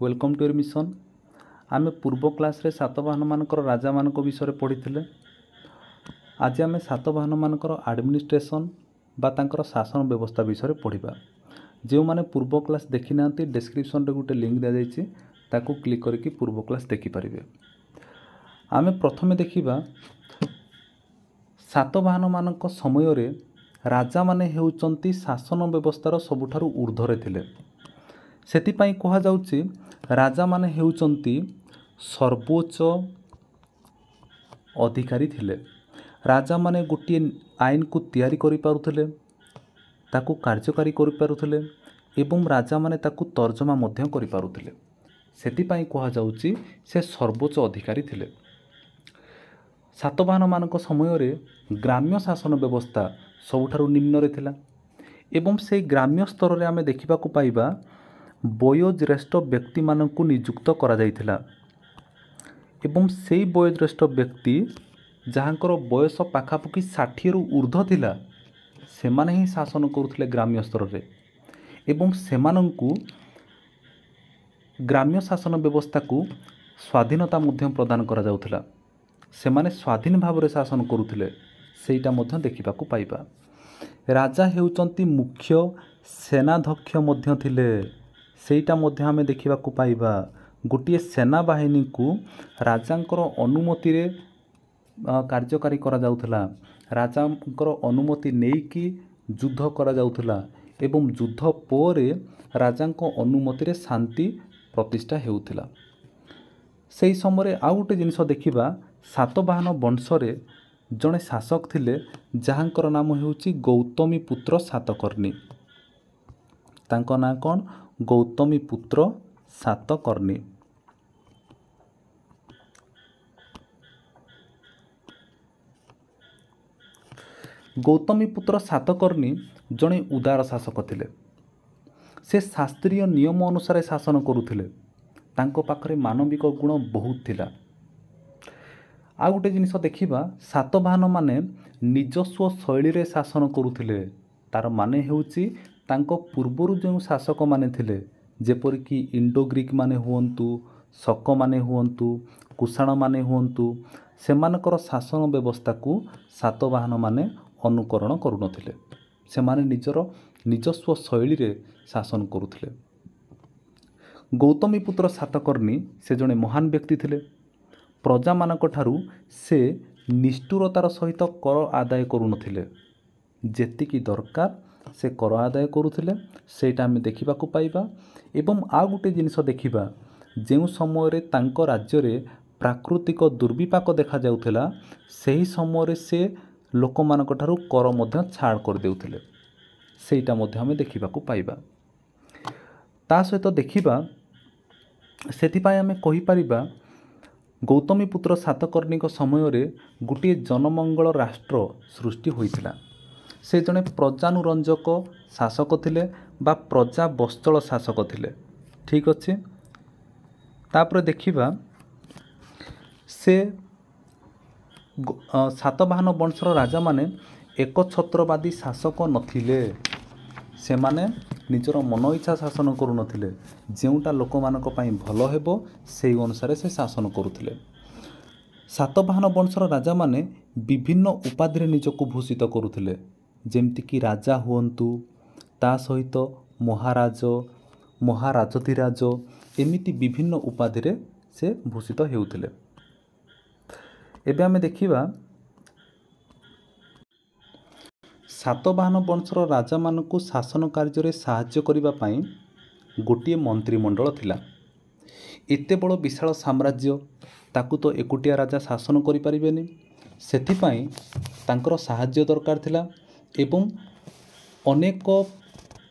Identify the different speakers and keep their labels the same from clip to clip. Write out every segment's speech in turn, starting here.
Speaker 1: Welcome to your mission. आमे पूर्व class रे सातवाहन मानकर राजा मानक विषय पढ़ी। आज आमे सातवाहन मानकर एडमिनिस्ट्रेशन बा तांकर शासन व्यवस्था विषय पढ़ा। जो माने पूर्व क्लास देखी ना डिस्क्रिप्शन रे गोटे लिंक दिया जाइए, ताकू क्लिक करके पूर्व क्लास देखिपारे। आमे प्रथमे देखिबा सातवाहन मानक समय रे राजा माने हेउचंती शासन व्यवस्थार सबुठारु ऊर्ध्वरे थिले। सेतिपाई कहा जाउची राजा माने हेउचंती सर्वोच्च अधिकारी थिले। राजा माने गोटे आईन को तैयारी करि पारुथिले, ताकू कार्यकारी करि पारुथिले एवं राजा माने ताकू तर्जमा मध्य करि पारुथिले। सेतिपाई कहा जाउची से सर्वोच्च अधिकारी थिले। सातवाहन मानक समय रे ग्राम्य शासन व्यवस्था सबुठारु निम्न रे थिला एवं से ग्राम्य स्तर रे आमे देखिबा को पाइबा वयोज्येष्ठ व्यक्ति मानकु नियुक्त करा जाइथिला एवं से वयोज्येष्ठ व्यक्ति जहाँकर बयस पाखापाखि 60 रु ऊर्ध्व थिला, सेमाने ही शासन करुथिले ग्राम्य स्तर रे एवं सेमानंकु ग्राम्य शासन व्यवस्था को स्वाधीनता मध्य प्रदान करा जाउथिला। सेमाने स्वाधीन भाव रे शासन करुथिले, सेटा मध्य देखिबा को पाइबा। राजा हेउचंती मुख्य सेनाध्यक्ष मध्य थिले, सेटा मध्य आमे देखिबा को पाइबा। गोटे सेना बाहिनी को राजांकर अनुमति रे कार्यकारी करा जाउथला। राजांकर अनुमति नेकी युद्ध करा जाउथला एवं युद्ध पोरे राजांको अनुमति रे शांति प्रतिष्ठा हेउथला। सेही समय आ गोटे जिनिस देखिबा, सातवाहन वंश रे जड़े शासक थिले जहाँकर नाम हेउची गौतमी पुत्र सातकर्णी। तांको ना कौन? गौतमी पुत्र सातकर्णी। गौतमी पुत्र सातकर्णी जड़े उदार शासक थिले। से शास्त्रीय नियम अनुसार शासन करुथिले। तांको पाखरे मानविक गुण बहुत थिला। आ गोटे जिनिस देखिबा, सातवाहन माने निजस्व शैली रे शासन करुथिले। तार माने हेउची तांको पूर्वरु जो शासक माने थिले, जेपरिकी इंडो ग्रीक माने हुअंतु, शक माने हुअंतु, कुषाण माने हुअंतु, सेमानकर शासन व्यवस्था को सातवाहन माने अनुकरण करुनथिले। सेमाने निजर निजस्व शैली रे शासन करुथिले। गौतमी पुत्र सातकर्णी से जने महान व्यक्ति थिले। प्रजा मानक ठारू से निष्ठुरतार सहित कर आदाय करुनथिले। जेतिकी दरकार से कर आदाय करुथिले, सेटा आमे देखिबा को पाइबा। एवं आ गोटे जिनिस देखिबा, जेउ समय रे तांको राज्य रे प्राकृतिक दुर्विपाक देखा जाउथला, सेही समय रे से लोक मानक ठारू कर मध्य छाड़ कर देउथिले। सेटा मध्य आमे देखिबा को पाइबा। ता सहित देखिबा, सेतिपाई आमे कहि परिबा गौतमी पुत्र सातकर्णी समय रे गोटे जनमंगल राष्ट्र सृष्टि होइथिला। से जने प्रजानुरंजक शासक थिले बा प्रजा बत्सल शासक थिले। ठीक अच्छे। तापर देखिबा, से सातवाहन वंशर राजा माने एक छत्रवादी शासक नथिले। से माने निजर मन इच्छा शासन करू नथिले। जेउटा लोक मानक पई भलो हेबो सेही अनुसार से शासन करुथिले। सातवाहन वंशर राजा माने विभिन्न उपाधि रे निजको भूषित करुथिले, जेमति कि राजा हुअंतु, ता सहित महाराज, महाराजधिराज, एमिति विभिन्न उपाधि रे से भूषित हेउथिले। एबे आमे देखिबा, सातवाहन वंशर राजा मानकु शासन कार्य रे सहाय्य करिबा पई गोटिए मंत्रिमंडल थिला। एते बड़ विशाल साम्राज्य, ताकू तो एकुटिया राजा शासन करि परिबेनी। सेथिपाई तांकर सहाय्य दरकार थिला एवं अनेक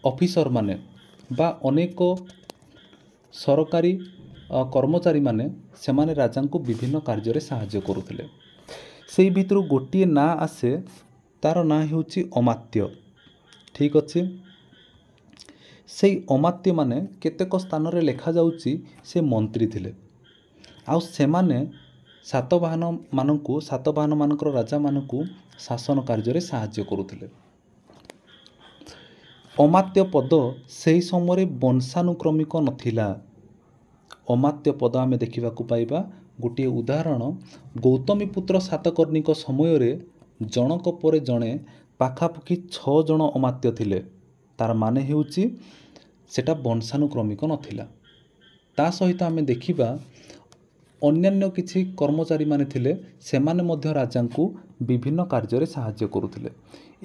Speaker 1: ऑफिसर माने बा अनेक सरकारी कर्मचारी माने सेमाने राजा को विभिन्न कार्य रे सहाय्य करुथिले। सेही भितरु गोटिए ना आसे, तार ना हेउची अमात्य। ठीक अच्छे। सेही अमात्य माने केतेक स्थान रे लेखा जाउची से मंत्री थिले। आउ सेमाने सातवाहन मानकर राजा मानकु शासन कार्य रे सहाय्य करुथिले। अमात्य पद सेही समय वंशानुक्रमिक नथिला। ଅମାତ୍ୟ ପଦ ଆମେ ଦେଖିବାକୁ ପାଇବା। ଗୋଟିଏ ଉଦାହରଣ, ଗୌତମୀପୁତ୍ର ସାତକର୍ଣ୍ଣୀଙ୍କ ସମୟରେ ଜଣକ ପରେ ଜଣେ ପାଖାପାଖି 6 ଜଣ ଅମାତ୍ୟ ଥିଲେ। ତାର ମାନେ ହେଉଛି ସେଟା ବଂଶାନୁକ୍ରମିକ ନଥିଲା। ତା ସହିତ ଆମେ ଦେଖିବା ଅନ୍ୟାନ୍ୟ କିଛି କର୍ମଚାରୀମାନେ ଥିଲେ, ସେମାନେ ମଧ୍ୟ ରାଜାଙ୍କୁ ବିଭିନ୍ନ କାର୍ଯ୍ୟରେ ସାହାଯ୍ୟ କରୁଥିଲେ।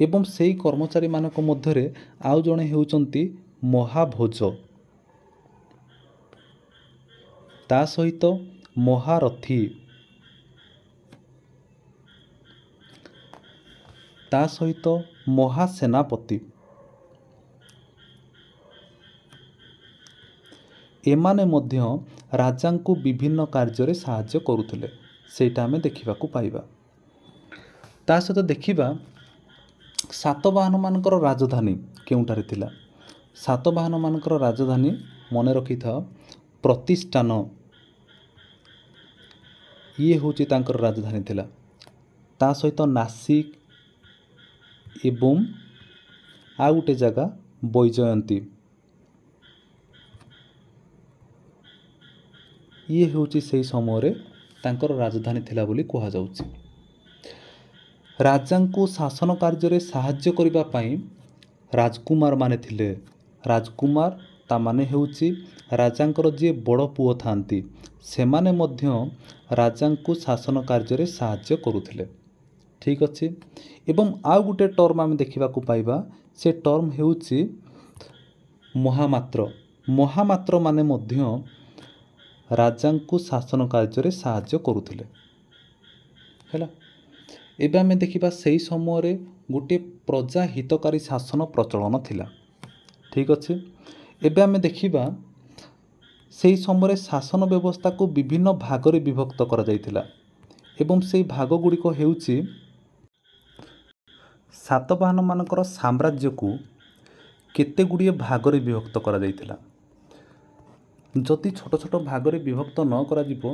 Speaker 1: ଏବଂ ସେହି କର୍ମଚାରୀମାନଙ୍କ ମଧ୍ୟରେ ଆଉ ଜଣେ ହେଉଛନ୍ତି ମହାଭୋଜ, ତା ସହିତ ମହାରଥୀ, ତା ସହିତ ମହାସେନାପତି। ଏମାନେ ମଧ୍ୟ ରାଜାଙ୍କୁ ବିଭିନ୍ନ କାର୍ଯ୍ୟରେ ସାହାଯ୍ୟ କରୁଥିଲେ, ସେଇଟା ଆମେ ଦେଖିବାକୁ ପାଇବା। ତା ସହିତ ଦେଖିବା ସାତବାହନମାନଙ୍କର ରାଜଧାନୀ କେଉଁଠାରେ ଥିଲା। ସାତବାହନମାନଙ୍କର ରାଜଧାନୀ ମନେ ରଖିଥାଅ ପ୍ରତିଷ୍ଠାନ, ଇଏ ହେଉଛି ତାଙ୍କର ରାଜଧାନୀ ଥିଲା। ତା ସହିତ ନାସିକ ଏବଂ ଆଉ ଗୋଟେ ଜାଗା ବୈଜୟନ୍ତୀ, ଇଏ ହେଉଛି ସେହି ସମୟରେ ତାଙ୍କର ରାଜଧାନୀ ଥିଲା ବୋଲି କୁହାଯାଉଛି। ରାଜାଙ୍କୁ ଶାସନ କାର୍ଯ୍ୟରେ ସାହାଯ୍ୟ କରିବା ପାଇଁ ରାଜକୁମାର ମାନେ ଥିଲେ। ରାଜକୁମାର ତା ମାନେ ହେଉଛି ରାଜାଙ୍କର ଯିଏ ବଡ଼ ପୁଅ ଥାଆନ୍ତି, ସେମାନେ ମଧ୍ୟ ରାଜାଙ୍କୁ ଶାସନ କାର୍ଯ୍ୟରେ ସାହାଯ୍ୟ କରୁଥିଲେ। ଠିକ୍ ଅଛି। ଏବଂ ଆଉ ଗୋଟେ ଟର୍ମ ଆମେ ଦେଖିବାକୁ ପାଇବା, ସେ ଟର୍ମ ହେଉଛି ମହାମାତ୍ର। ମହାମାତ୍ର ମାନେ ମଧ୍ୟ ରାଜାଙ୍କୁ ଶାସନ କାର୍ଯ୍ୟରେ ସାହାଯ୍ୟ କରୁଥିଲେ। ହେଲା, ଏବେ ଆମେ ଦେଖିବା ସେହି ସମୟରେ ଗୋଟିଏ ପ୍ରଜା ହିତକାରୀ ଶାସନ ପ୍ରଚଳନ ଥିଲା। ଠିକ୍ ଅଛି। ଏବେ ଆମେ ଦେଖିବା ସେହି ସମୟରେ ଶାସନ ବ୍ୟବସ୍ଥାକୁ ବିଭିନ୍ନ ଭାଗରେ ବିଭକ୍ତ କରାଯାଇଥିଲା ଏବଂ ସେହି ଭାଗ ଗୁଡ଼ିକ ହେଉଛି ସାତବାହନମାନଙ୍କର ସାମ୍ରାଜ୍ୟକୁ କେତେ ଗୁଡ଼ିଏ ଭାଗରେ ବିଭକ୍ତ କରାଯାଇଥିଲା। ଯଦି ଛୋଟ ଛୋଟ ଭାଗରେ ବିଭକ୍ତ ନ କରାଯିବ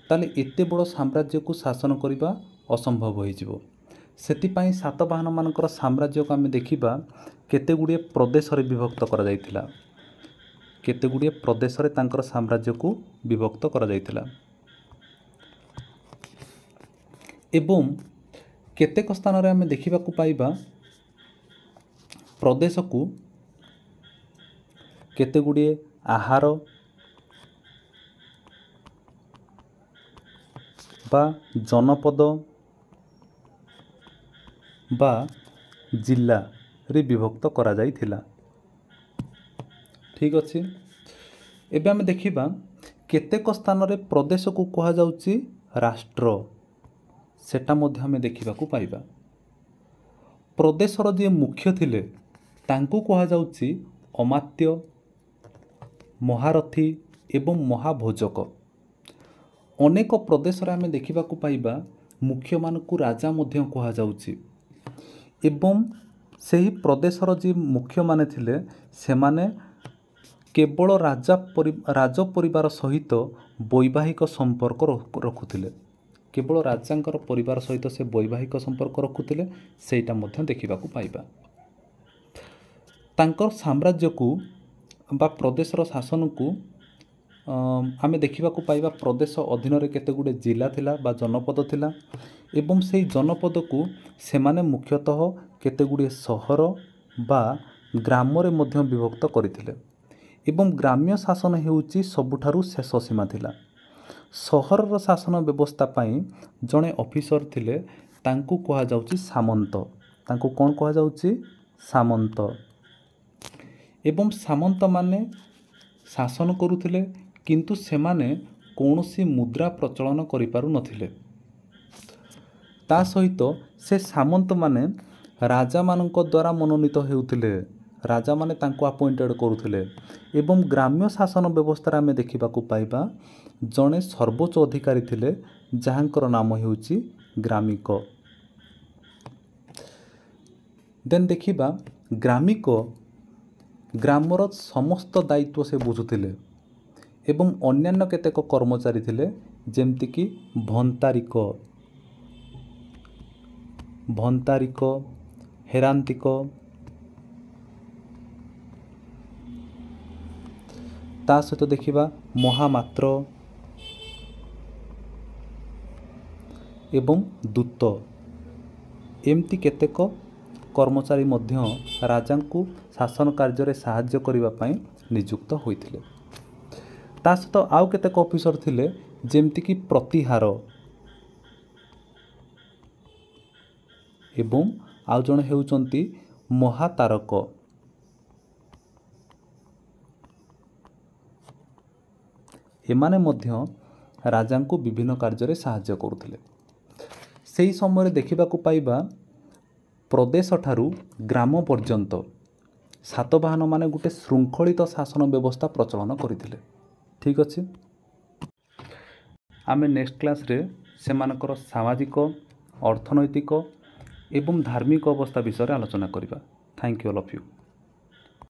Speaker 1: ତାହେଲେ ଏତେ ବଡ଼ ସାମ୍ରାଜ୍ୟକୁ ଶାସନ କରିବା ଅସମ୍ଭବ ହୋଇଯିବ। ସେଥିପାଇଁ ସାତବାହନମାନଙ୍କର ସାମ୍ରାଜ୍ୟକୁ ଆମେ ଦେଖିବା କେତେ ଗୁଡ଼ିଏ ପ୍ରଦେଶରେ ବିଭକ୍ତ କରାଯାଇଥିଲା। କେତେ ଗୁଡ଼ିଏ ପ୍ରଦେଶରେ ତାଙ୍କର ସାମ୍ରାଜ୍ୟକୁ ବିଭକ୍ତ କରାଯାଇଥିଲା। ଏବଂ କେତେକ ସ୍ଥାନରେ ଆମେ ଦେଖିବାକୁ ପାଇବା ପ୍ରଦେଶକୁ କେତେ ଗୁଡ଼ିଏ ଆହାର ବା ଜନପଦ ବା ଜିଲ୍ଲାରେ ବିଭକ୍ତ କରାଯାଇଥିଲା। ଠିକ୍ ଅଛି। ଏବେ ଆମେ ଦେଖିବା କେତେକ ସ୍ଥାନରେ ପ୍ରଦେଶକୁ କୁହାଯାଉଛି ରାଷ୍ଟ୍ର, ସେଟା ମଧ୍ୟ ଆମେ ଦେଖିବାକୁ ପାଇବା। ପ୍ରଦେଶର ଯିଏ ମୁଖ୍ୟ ଥିଲେ ତାଙ୍କୁ କୁହାଯାଉଛି ଅମାତ୍ୟ, ମହାରଥୀ ଏବଂ ମହାଭୋଜକ। ଅନେକ ପ୍ରଦେଶରେ ଆମେ ଦେଖିବାକୁ ପାଇବା ମୁଖ୍ୟମାନଙ୍କୁ ରାଜା ମଧ୍ୟ କୁହାଯାଉଛି ଏବଂ ସେହି ପ୍ରଦେଶର ଯିଏ ମୁଖ୍ୟମାନେ ଥିଲେ ସେମାନେ କେବଳ ରାଜ ପରିବାର ସହିତ ବୈବାହିକ ସମ୍ପର୍କ ରଖୁଥିଲେ। କେବଳ ରାଜାଙ୍କର ପରିବାର ସହିତ ସେ ବୈବାହିକ ସମ୍ପର୍କ ରଖୁଥିଲେ, ସେଇଟା ମଧ୍ୟ ଦେଖିବାକୁ ପାଇବା। ତାଙ୍କର ସାମ୍ରାଜ୍ୟକୁ ବା ପ୍ରଦେଶର ଶାସନକୁ ଆମେ ଦେଖିବାକୁ ପାଇବା ପ୍ରଦେଶ ଅଧୀନରେ କେତେ ଗୁଡ଼ିଏ ଜିଲ୍ଲା ଥିଲା ବା ଜନପଦ ଥିଲା ଏବଂ ସେହି ଜନପଦକୁ ସେମାନେ ମୁଖ୍ୟତଃ କେତେ ଗୁଡ଼ିଏ ସହର ବା ଗ୍ରାମରେ ମଧ୍ୟ ବିଭକ୍ତ କରିଥିଲେ ଏବଂ ଗ୍ରାମ୍ୟ ଶାସନ ହେଉଛି ସବୁଠାରୁ ଶେଷ ସୀମା ଥିଲା। ସହରର ଶାସନ ବ୍ୟବସ୍ଥା ପାଇଁ ଜଣେ ଅଫିସର ଥିଲେ, ତାଙ୍କୁ କୁହାଯାଉଛି ସାମନ୍ତ। ତାଙ୍କୁ କ'ଣ କୁହାଯାଉଛି? ସାମନ୍ତ। ଏବଂ ସାମନ୍ତମାନେ ଶାସନ କରୁଥିଲେ କିନ୍ତୁ ସେମାନେ କୌଣସି ମୁଦ୍ରା ପ୍ରଚଳନ କରିପାରୁନଥିଲେ। ତା ସହିତ ସେ ସାମନ୍ତମାନେ ରାଜାମାନଙ୍କ ଦ୍ୱାରା ମନୋନୀତ ହେଉଥିଲେ। ରାଜାମାନେ ତାଙ୍କୁ ଆପଏଣ୍ଟେଡ଼ କରୁଥିଲେ ଏବଂ ଗ୍ରାମ୍ୟ ଶାସନ ବ୍ୟବସ୍ଥାରେ ଆମେ ଦେଖିବାକୁ ପାଇବା ଜଣେ ସର୍ବୋଚ୍ଚ ଅଧିକାରୀ ଥିଲେ ଯାହାଙ୍କର ନାମ ହେଉଛି ଗ୍ରାମିକ। ଦେନ୍ ଦେଖିବା ଗ୍ରାମିକ ଗ୍ରାମର ସମସ୍ତ ଦାୟିତ୍ୱ ସେ ବୁଝୁଥିଲେ ଏବଂ ଅନ୍ୟାନ୍ୟ କେତେକ କର୍ମଚାରୀ ଥିଲେ ଯେମିତିକି ଭନ୍ତାରିକ, ହେରାନ୍ତିକ, ତା ସହିତ ଦେଖିବା ମହାମାତ୍ର ଏବଂ ଦୂତ ଏମିତି କେତେକ କର୍ମଚାରୀ ମଧ୍ୟ ରାଜାଙ୍କୁ ଶାସନ କାର୍ଯ୍ୟରେ ସାହାଯ୍ୟ କରିବା ପାଇଁ ନିଯୁକ୍ତ ହୋଇଥିଲେ। ତା ସହିତ ଆଉ କେତେକ ଅଫିସର ଥିଲେ ଯେମିତିକି ପ୍ରତିହାର ଏବଂ ଆଉ ଜଣେ ହେଉଛନ୍ତି ମହାତାରକ। ଏମାନେ ମଧ୍ୟ ରାଜାଙ୍କୁ ବିଭିନ୍ନ କାର୍ଯ୍ୟରେ ସାହାଯ୍ୟ କରୁଥିଲେ। ସେହି ସମୟରେ ଦେଖିବାକୁ ପାଇବା ପ୍ରଦେଶ ଠାରୁ ଗ୍ରାମ ପର୍ଯ୍ୟନ୍ତ ସାତବାହନମାନେ ଗୋଟେ ଶୃଙ୍ଖଳିତ ଶାସନ ବ୍ୟବସ୍ଥା ପ୍ରଚଳନ କରିଥିଲେ। ଠିକ୍ ଅଛି, ଆମେ ନେକ୍ସଟ କ୍ଲାସ୍ରେ ସେମାନଙ୍କର ସାମାଜିକ, ଅର୍ଥନୈତିକ ଏବଂ ଧାର୍ମିକ ଅବସ୍ଥା ବିଷୟରେ ଆଲୋଚନା କରିବା। Thank you all of you.